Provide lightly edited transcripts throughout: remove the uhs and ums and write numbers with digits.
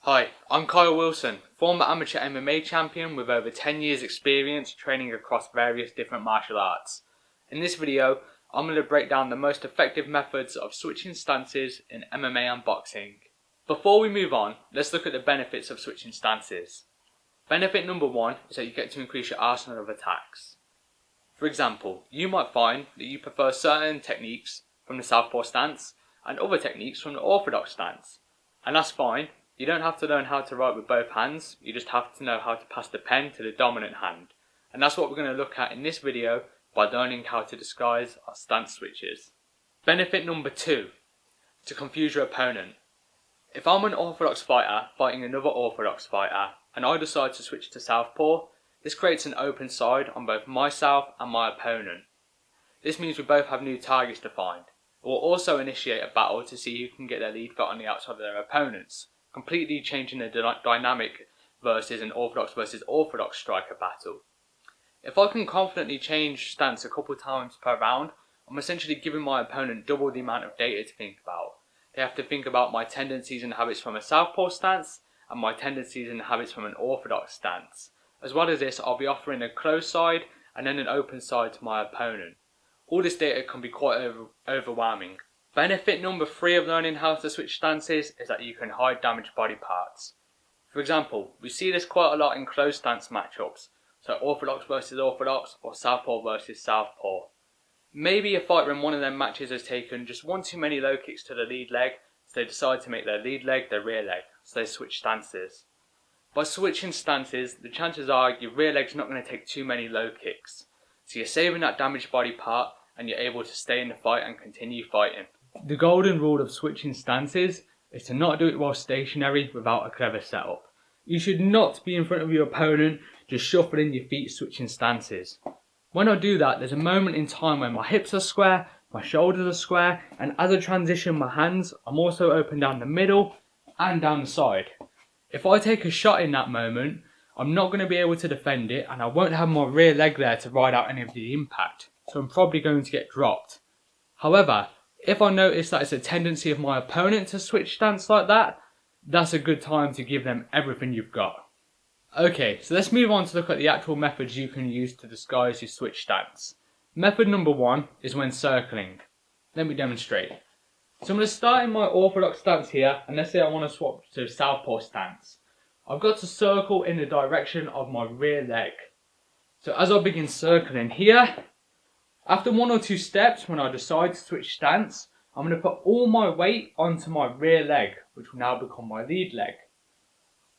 Hi, I'm Kyle Wilson, former amateur MMA champion with over 10 years experience training across various different martial arts. In this video, I'm going to break down the most effective methods of switching stances in MMA and boxing. Before we move on, let's look at the benefits of switching stances. Benefit number one is that you get to increase your arsenal of attacks. For example, you might find that you prefer certain techniques from the southpaw stance and other techniques from the orthodox stance, and that's fine. You don't have to learn how to write with both hands, you just have to know how to pass the pen to the dominant hand. And that's what we're going to look at in this video by learning how to disguise our stance switches. Benefit number two, to confuse your opponent. If I'm an orthodox fighter fighting another orthodox fighter and I decide to switch to southpaw, this creates an open side on both myself and my opponent. This means we both have new targets to find. It will also initiate a battle to see who can get their lead foot on the outside of their opponents, completely changing the dynamic versus an orthodox versus orthodox striker battle. If I can confidently change stance a couple times per round, I'm essentially giving my opponent double the amount of data to think about. They have to think about my tendencies and habits from a southpaw stance and my tendencies and habits from an orthodox stance. As well as this, I'll be offering a closed side and then an open side to my opponent. All this data can be quite overwhelming. Benefit number three of learning how to switch stances is that you can hide damaged body parts. For example, we see this quite a lot in closed stance matchups, so orthodox versus orthodox or southpaw versus southpaw. Maybe a fighter in one of them matches has taken just one too many low kicks to the lead leg, so they decide to make their lead leg their rear leg, so they switch stances. By switching stances, the chances are your rear leg's not going to take too many low kicks, so you're saving that damaged body part and you're able to stay in the fight and continue fighting. The golden rule of switching stances is to not do it while stationary without a clever setup. You should not be in front of your opponent just shuffling your feet switching stances. When I do that, there's a moment in time when my hips are square, my shoulders are square, and as I transition my hands, I'm also open down the middle and down the side. If I take a shot in that moment, I'm not going to be able to defend it and I won't have my rear leg there to ride out any of the impact, so I'm probably going to get dropped. However, if I notice that it's a tendency of my opponent to switch stance like that, that's a good time to give them everything you've got. Okay, so let's move on to look at the actual methods you can use to disguise your switch stance. Method number one is when circling. Let me demonstrate. So I'm going to start in my orthodox stance here, and let's say I want to swap to southpaw stance. I've got to circle in the direction of my rear leg. So as I begin circling here, after one or two steps, when I decide to switch stance, I'm going to put all my weight onto my rear leg, which will now become my lead leg.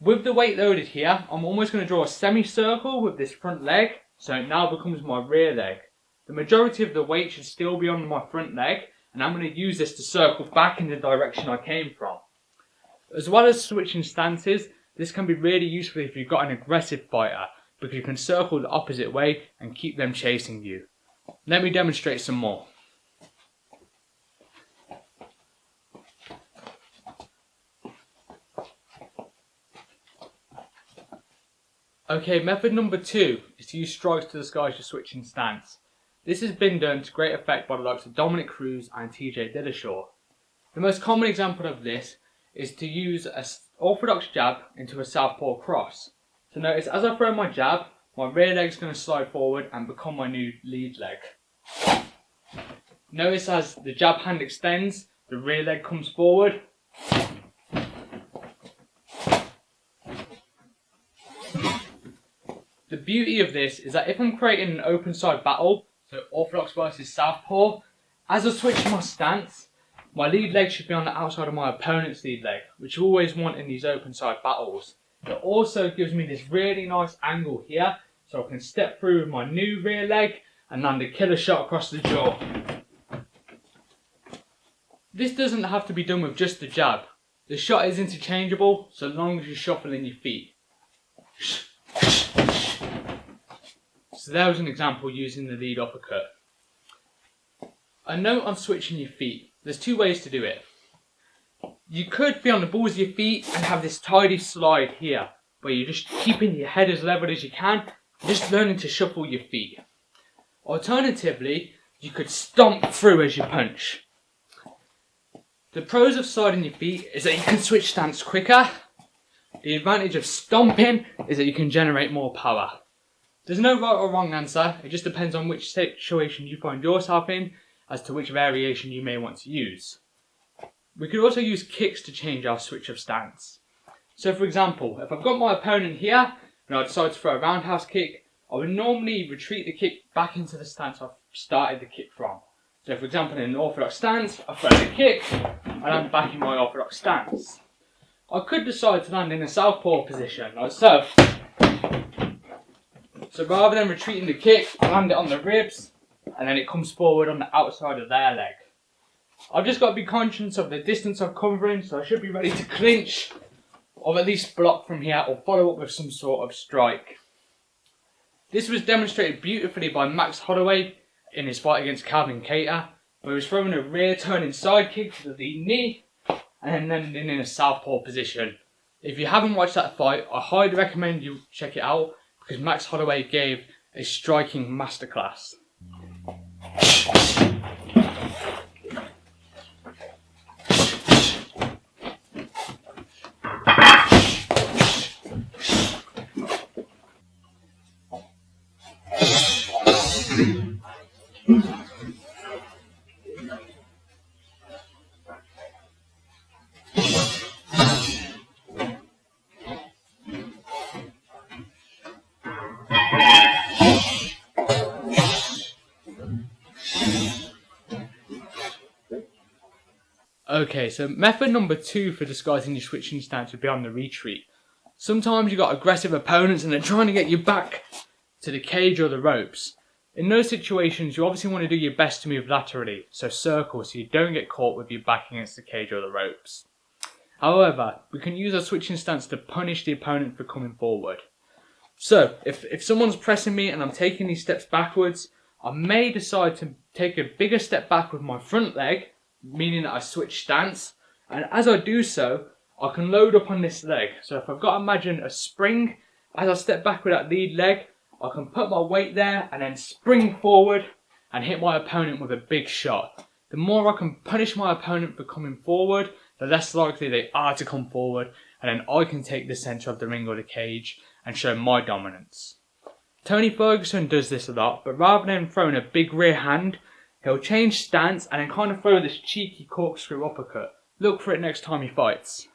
With the weight loaded here, I'm almost going to draw a semicircle with this front leg, so it now becomes my rear leg. The majority of the weight should still be on my front leg, and I'm going to use this to circle back in the direction I came from. As well as switching stances, this can be really useful if you've got an aggressive fighter, because you can circle the opposite way and keep them chasing you. Let me demonstrate some more. Okay, method number two is to use strikes to disguise your switching stance. This has been done to great effect by the likes of Dominic Cruz and TJ Dillashaw. The most common example of this is to use an orthodox jab into a southpaw cross. So notice as I throw my jab, my rear leg is going to slide forward and become my new lead leg. Notice as the jab hand extends, the rear leg comes forward. The beauty of this is that if I'm creating an open side battle, so orthodox versus southpaw, as I switch my stance, my lead leg should be on the outside of my opponent's lead leg, which you always want in these open side battles. It also gives me this really nice angle here, so I can step through with my new rear leg and land a killer shot across the jaw. This doesn't have to be done with just the jab. The shot is interchangeable so long as you're shuffling your feet. So there was an example using the lead uppercut. A note on switching your feet. There's two ways to do it. You could be on the balls of your feet and have this tidy slide here, where you're just keeping your head as level as you can, just learning to shuffle your feet. Alternatively, you could stomp through as you punch. The pros of sliding your feet is that you can switch stance quicker, The advantage of stomping is that you can generate more power. There's no right or wrong answer, it just depends on which situation you find yourself in as to which variation you may want to use. We could also use kicks to change our switch of stance. So for example, if I've got my opponent here and I decide to throw a roundhouse kick, I would normally retreat the kick back into the stance I've started the kick from. So for example, in an orthodox stance, I throw the kick and I'm back in my orthodox stance. I could decide to land in a southpaw position, like so. So rather than retreating the kick, I land it on the ribs and then it comes forward on the outside of their leg. I've just got to be conscious of the distance I'm covering, so I should be ready to clinch or at least block from here or follow up with some sort of strike. This was demonstrated beautifully by Max Holloway in his fight against Calvin Kattar, where he was throwing a rear turning side kick to the knee and then landing in a southpaw position. If you haven't watched that fight, I highly recommend you check it out because Max Holloway gave a striking masterclass. Okay, so method number 2 for disguising your switching stance would be on the retreat. Sometimes you've got aggressive opponents and they're trying to get you back to the cage or the ropes. In those situations, you obviously want to do your best to move laterally, so circle, so you don't get caught with your back against the cage or the ropes. However, we can use our switching stance to punish the opponent for coming forward. So, if someone's pressing me and I'm taking these steps backwards, I may decide to take a bigger step back with my front leg, meaning that I switch stance, and as I do so, I can load up on this leg. So if I've got to imagine a spring, as I step back with that lead leg, I can put my weight there and then spring forward and hit my opponent with a big shot. The more I can punish my opponent for coming forward, the less likely they are to come forward, and then I can take the centre of the ring or the cage and show my dominance. Tony Ferguson does this a lot, but rather than throwing a big rear hand, he'll change stance and then kind of throw this cheeky corkscrew uppercut. Look for it next time he fights.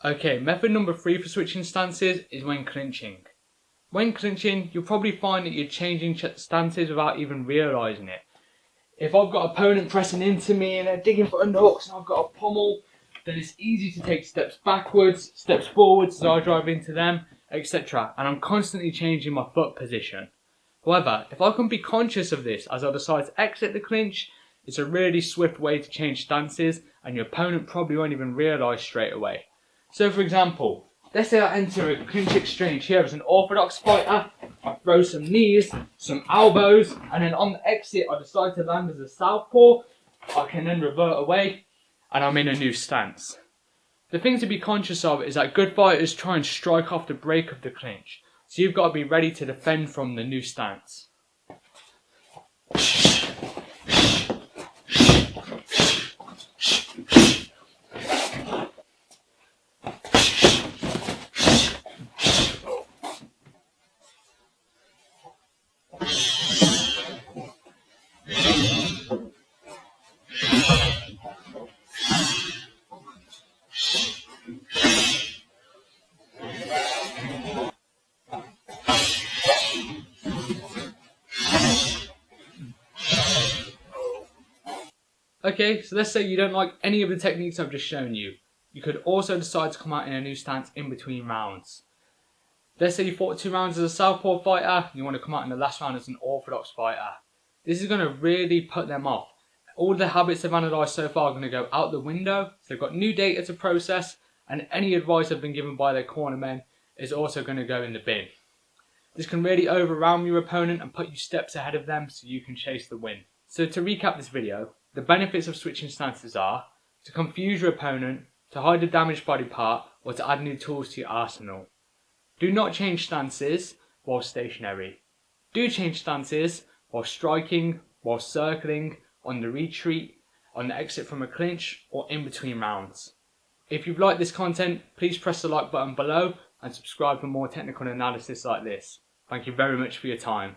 Okay, method number 3 for switching stances is when clinching. When clinching, you'll probably find that you're changing stances without even realising it. If I've got an opponent pressing into me and they're digging for underhooks and I've got a pummel, then it's easy to take steps backwards, steps forwards as I drive into them, etc. And I'm constantly changing my foot position. However, if I can be conscious of this as I decide to exit the clinch, it's a really swift way to change stances and your opponent probably won't even realise straight away. So for example, let's say I enter a clinch exchange here as an orthodox fighter, I throw some knees, some elbows, and then on the exit I decide to land as a southpaw, I can then revert away and I'm in a new stance. The thing to be conscious of is that good fighters try and strike off the break of the clinch, so you've got to be ready to defend from the new stance. Okay, so let's say you don't like any of the techniques I've just shown you. You could also decide to come out in a new stance in between rounds. Let's say you fought 2 rounds as a southpaw fighter, and you want to come out in the last round as an orthodox fighter. This is going to really put them off. All the habits they've analysed so far are going to go out the window, so they've got new data to process, and any advice they've been given by their cornermen is also going to go in the bin. This can really overwhelm your opponent and put you steps ahead of them so you can chase the win. So to recap this video, the benefits of switching stances are to confuse your opponent, to hide a damaged body part, or to add new tools to your arsenal. Do not change stances while stationary. Do change stances while striking, while circling, on the retreat, on the exit from a clinch, or in between rounds. If you've liked this content, please press the like button below and subscribe for more technical analysis like this. Thank you very much for your time.